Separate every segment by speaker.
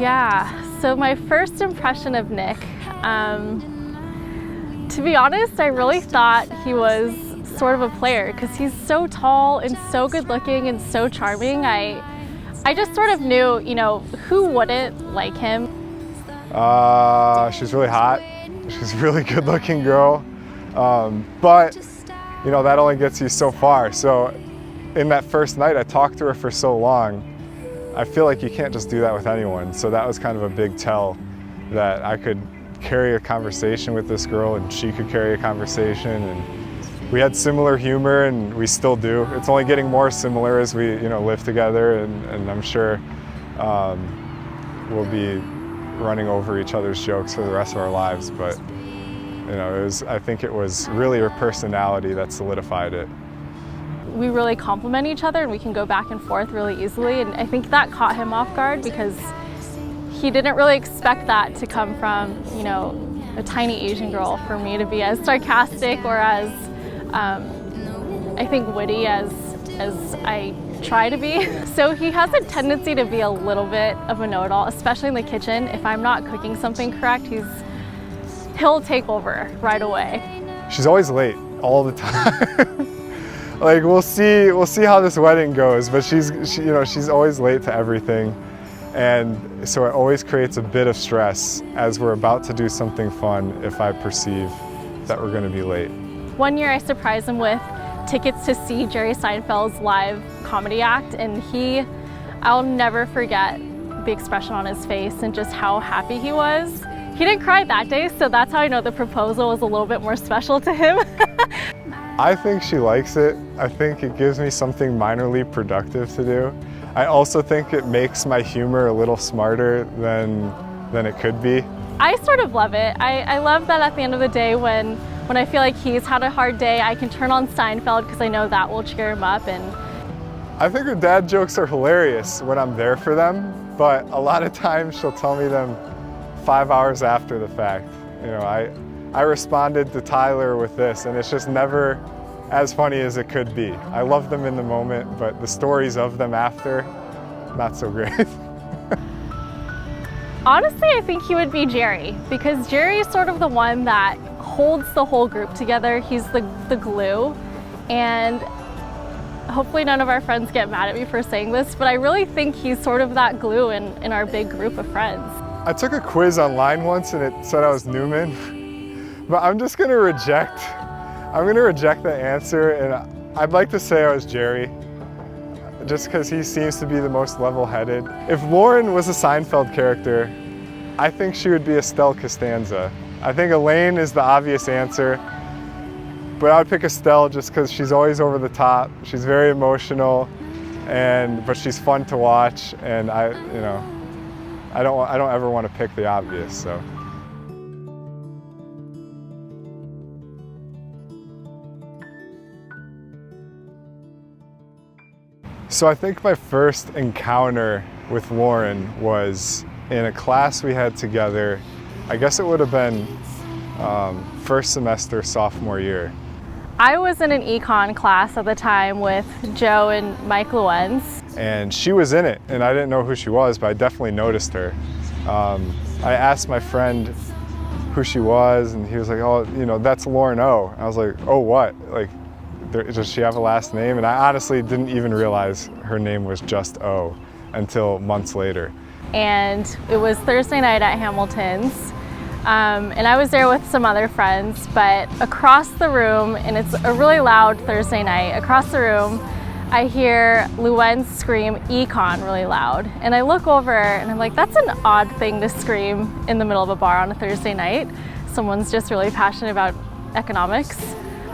Speaker 1: Yeah, so my first impression of Nick, to be honest, I really thought he was sort of a player because he's so tall and so good looking and so charming. I just sort of knew, who wouldn't like him.
Speaker 2: She's really hot. She's a really good looking girl. But, that only gets you so far. So in that first night, I talked to her for so long. I feel like you can't just do that with anyone. So that was kind of a big tell that I could carry a conversation with this girl and she could carry a conversation. And we had similar humor and we still do. It's only getting more similar as we, live together, and I'm sure we'll be running over each other's jokes for the rest of our lives. But, I think it was really her personality that solidified it.
Speaker 1: We really complement each other and we can go back and forth really easily, and I think that caught him off guard because he didn't really expect that to come from, a tiny Asian girl, for me to be as sarcastic or as, I think, witty as I try to be. So he has a tendency to be a little bit of a know-it-all, especially in the kitchen. If I'm not cooking something correct, he'll take over right away.
Speaker 2: She's always late, all the time. Like, we'll see how this wedding goes, but she's always late to everything. And so it always creates a bit of stress as we're about to do something fun if I perceive that we're going to be late.
Speaker 1: One year I surprised him with tickets to see Jerry Seinfeld's live comedy act, and I'll never forget the expression on his face and just how happy he was. He didn't cry that day, so that's how I know the proposal was a little bit more special to him.
Speaker 2: I think she likes it. I think it gives me something minorly productive to do. I also think it makes my humor a little smarter than it could be.
Speaker 1: I sort of love it. I love that at the end of the day when I feel like he's had a hard day, I can turn on Seinfeld because I know that will cheer him up. And
Speaker 2: I think her dad jokes are hilarious when I'm there for them, but a lot of times she'll tell me them 5 hours after the fact. I responded to Tyler with this, and it's just never as funny as it could be. I love them in the moment, but the stories of them after, not so great.
Speaker 1: Honestly, I think he would be Jerry, because Jerry is sort of the one that holds the whole group together. He's the glue, and hopefully none of our friends get mad at me for saying this, but I really think he's sort of that glue in our big group of friends.
Speaker 2: I took a quiz online once and it said I was Newman. But I'm just gonna reject the answer, and I'd like to say I was Jerry, just because he seems to be the most level-headed. If Lauren was a Seinfeld character, I think she would be Estelle Costanza. I think Elaine is the obvious answer, but I would pick Estelle just because she's always over the top. She's very emotional, but she's fun to watch, and I don't ever want to pick the obvious. So I think my first encounter with Lauren was in a class we had together. I guess it would have been first semester sophomore year.
Speaker 1: I was in an econ class at the time with Joe and Mike Lewens.
Speaker 2: And she was in it, and I didn't know who she was, but I definitely noticed her. I asked my friend who she was, and he was like, oh, that's Lauren O. I was like, oh, what? Like, does she have a last name? And I honestly didn't even realize her name was just O until months later.
Speaker 1: And it was Thursday night at Hamilton's. And I was there with some other friends, but across the room, and it's a really loud Thursday night, across the room, I hear Luwen scream econ really loud. And I look over and I'm like, that's an odd thing to scream in the middle of a bar on a Thursday night. Someone's just really passionate about economics.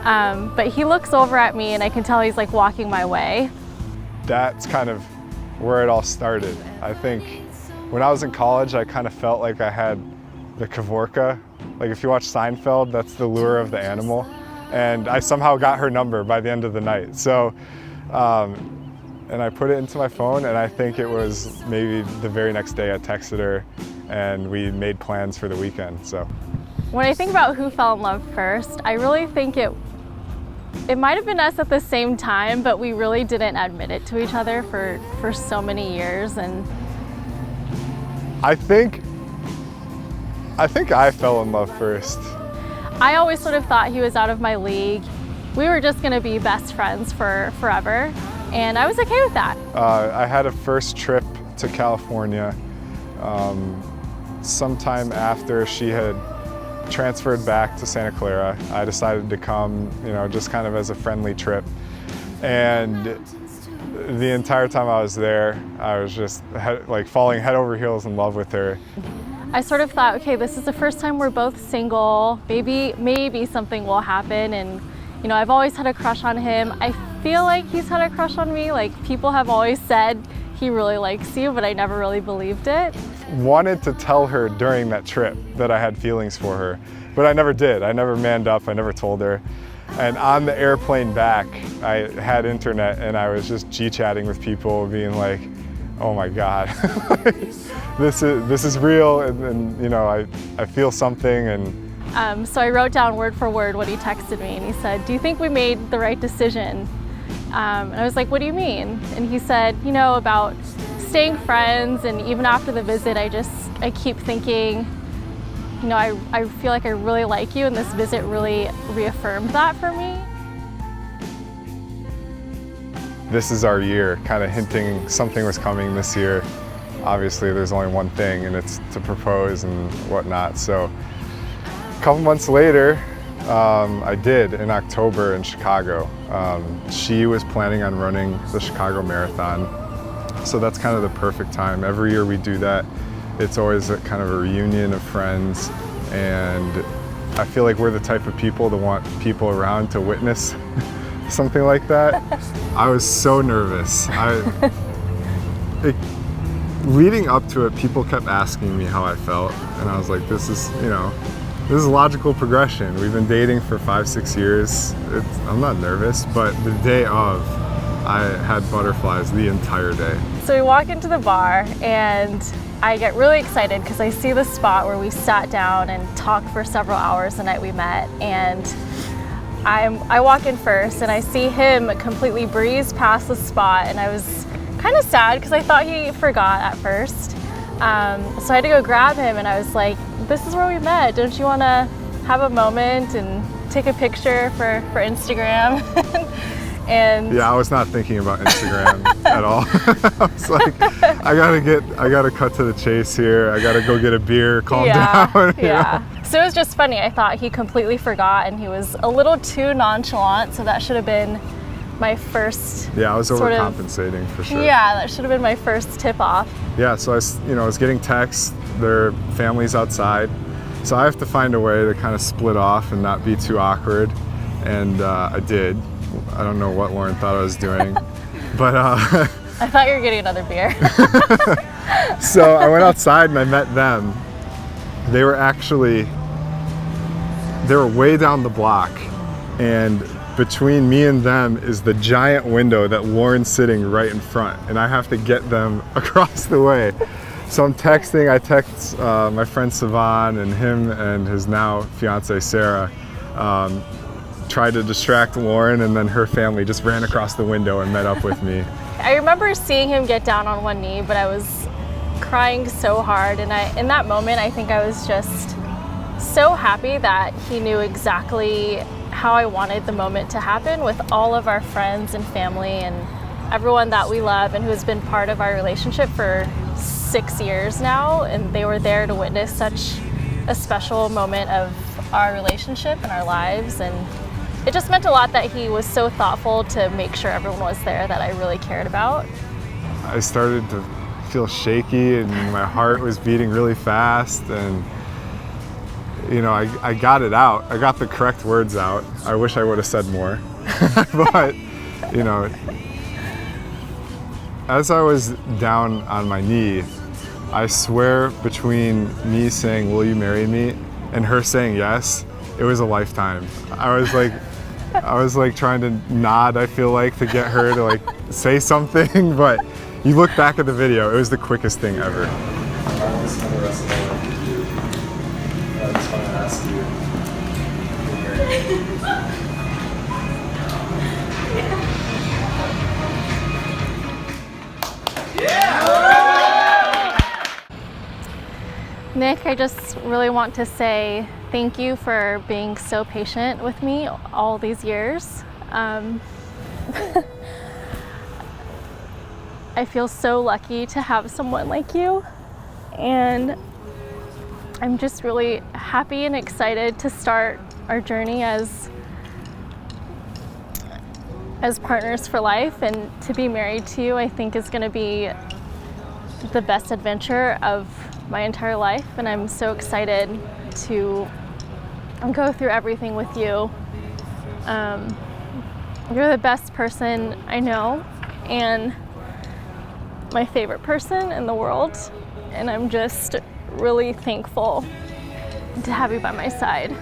Speaker 1: But he looks over at me and I can tell he's like walking my way.
Speaker 2: That's kind of where it all started. I think when I was in college, I kind of felt like I had the Kavorka. Like if you watch Seinfeld, that's the lure of the animal. And I somehow got her number by the end of the night. So, and I put it into my phone, and I think it was maybe the very next day I texted her and we made plans for the weekend. So
Speaker 1: when I think about who fell in love first, I really think it might have been us at the same time, but we really didn't admit it to each other for so many years. And
Speaker 2: I think I fell in love first.
Speaker 1: I always sort of thought he was out of my league. We were just gonna be best friends for forever, and I was okay with that.
Speaker 2: I had a first trip to California sometime after she had transferred back to Santa Clara. I decided to come, just kind of as a friendly trip. And the entire time I was there, I was just like falling head over heels in love with her.
Speaker 1: I sort of thought, okay, this is the first time we're both single. Maybe something will happen. And I've always had a crush on him. I feel like he's had a crush on me. Like, people have always said he really likes you, but I never really believed it.
Speaker 2: Wanted to tell her during that trip that I had feelings for her, but I never did. I never manned up, I never told her. And on the airplane back, I had internet and I was just G-chatting with people, being like, oh my God, this is real, and I feel something. And
Speaker 1: so I wrote down word for word what he texted me, and he said, do you think we made the right decision? And I was like, what do you mean? And he said, about staying friends, and even after the visit, I keep thinking, I feel like I really like you, and this visit really reaffirmed that for me.
Speaker 2: This is our year, kind of hinting something was coming this year. Obviously, there's only one thing, and it's to propose and whatnot. So a couple months later, I did in October in Chicago. She was planning on running the Chicago Marathon. So that's kind of the perfect time. Every year we do that. It's always kind of a reunion of friends, and I feel like we're the type of people that want people around to witness something like that. I was so nervous. Leading up to it, people kept asking me how I felt, and I was like, this is a logical progression. We've been dating for 5-6 years. I'm not nervous, but the day of, I had butterflies the entire day.
Speaker 1: So we walk into the bar, and I get really excited because I see the spot where we sat down and talked for several hours the night we met. And I walk in first, and I see him completely breeze past the spot, and I was kind of sad because I thought he forgot at first. So I had to go grab him, and I was like, this is where we met. Don't you want to have a moment and take a picture for Instagram? And
Speaker 2: yeah, I was not thinking about Instagram at all. I was like, I gotta cut to the chase here. I gotta go get a beer, calm down.
Speaker 1: Yeah. So it was just funny. I thought he completely forgot, and he was a little too nonchalant. So that should have been my first.
Speaker 2: Yeah, I was overcompensating for sure.
Speaker 1: Yeah, that should have been my first tip off.
Speaker 2: Yeah, so I was getting texts. Their family's outside, so I have to find a way to kind of split off and not be too awkward. And I did. I don't know what Lauren thought I was doing, but
Speaker 1: I thought you were getting another beer.
Speaker 2: So I went outside and I met them. They were way down the block, and between me and them is the giant window that Lauren's sitting right in front, and I have to get them across the way. So I'm texting. I text my friend Savan, and him and his now fiance Sarah. Tried to distract Lauren, and then her family just ran across the window and met up with me.
Speaker 1: I remember seeing him get down on one knee, but I was crying so hard, and in that moment I think I was just so happy that he knew exactly how I wanted the moment to happen, with all of our friends and family and everyone that we love and who has been part of our relationship for 6 years now, and they were there to witness such a special moment of our relationship and our lives. And it just meant a lot that he was so thoughtful to make sure everyone was there that I really cared about.
Speaker 2: I started to feel shaky, and my heart was beating really fast, and I got it out. I got the correct words out. I wish I would have said more. But as I was down on my knee, I swear, between me saying, "Will you marry me?" and her saying yes, it was a lifetime. I was like trying to nod, I feel like, to get her to like say something, but you look back at the video, it was the quickest thing ever. I just want to ask you.
Speaker 1: Nick, I just really want to say thank you for being so patient with me all these years. I feel so lucky to have someone like you, and I'm just really happy and excited to start our journey as partners for life, and to be married to you, I think, is going to be the best adventure of my entire life, and I'm so excited to go through everything with you. You're the best person I know, and my favorite person in the world, and I'm just really thankful to have you by my side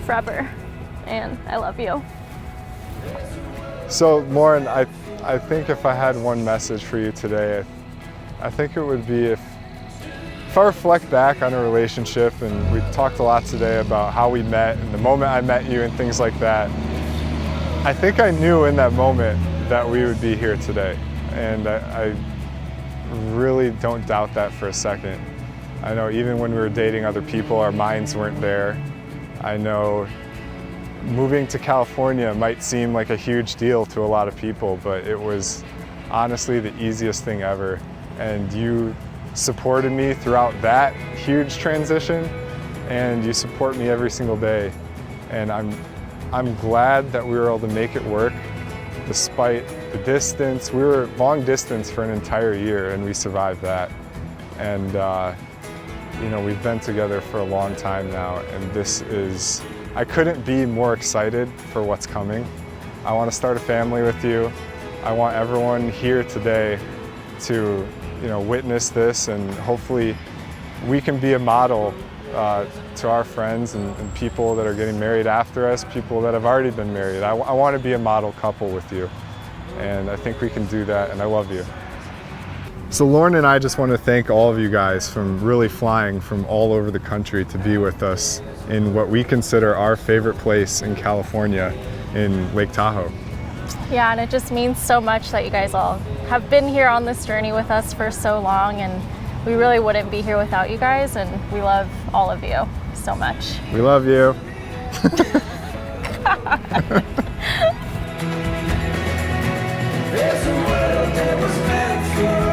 Speaker 1: forever, and I love you.
Speaker 2: So Lauren, I think if I had one message for you today, I think it would be if I reflect back on a relationship, and we talked a lot today about how we met and the moment I met you and things like that, I think I knew in that moment that we would be here today. And I really don't doubt that for a second. I know even when we were dating other people, our minds weren't there. I know moving to California might seem like a huge deal to a lot of people, but it was honestly the easiest thing ever. And you supported me throughout that huge transition, and you support me every single day. And I'm glad that we were able to make it work despite the distance. We were long distance for an entire year, and we survived that. And you know, we've been together for a long time now, and I couldn't be more excited for what's coming. I want to start a family with you. I want everyone here today to, you know, witness this, and hopefully we can be a model to our friends and people that are getting married after us, people that have already been married. I want to be a model couple with you, and I think we can do that, and I love you. So Lauren and I just want to thank all of you guys from really flying from all over the country to be with us in what we consider our favorite place in California, in Lake Tahoe.
Speaker 1: Yeah, and it just means so much that you guys all have been here on this journey with us for so long, and we really wouldn't be here without you guys, and we love all of you so much.
Speaker 2: We love you.
Speaker 3: There's a world that was meant for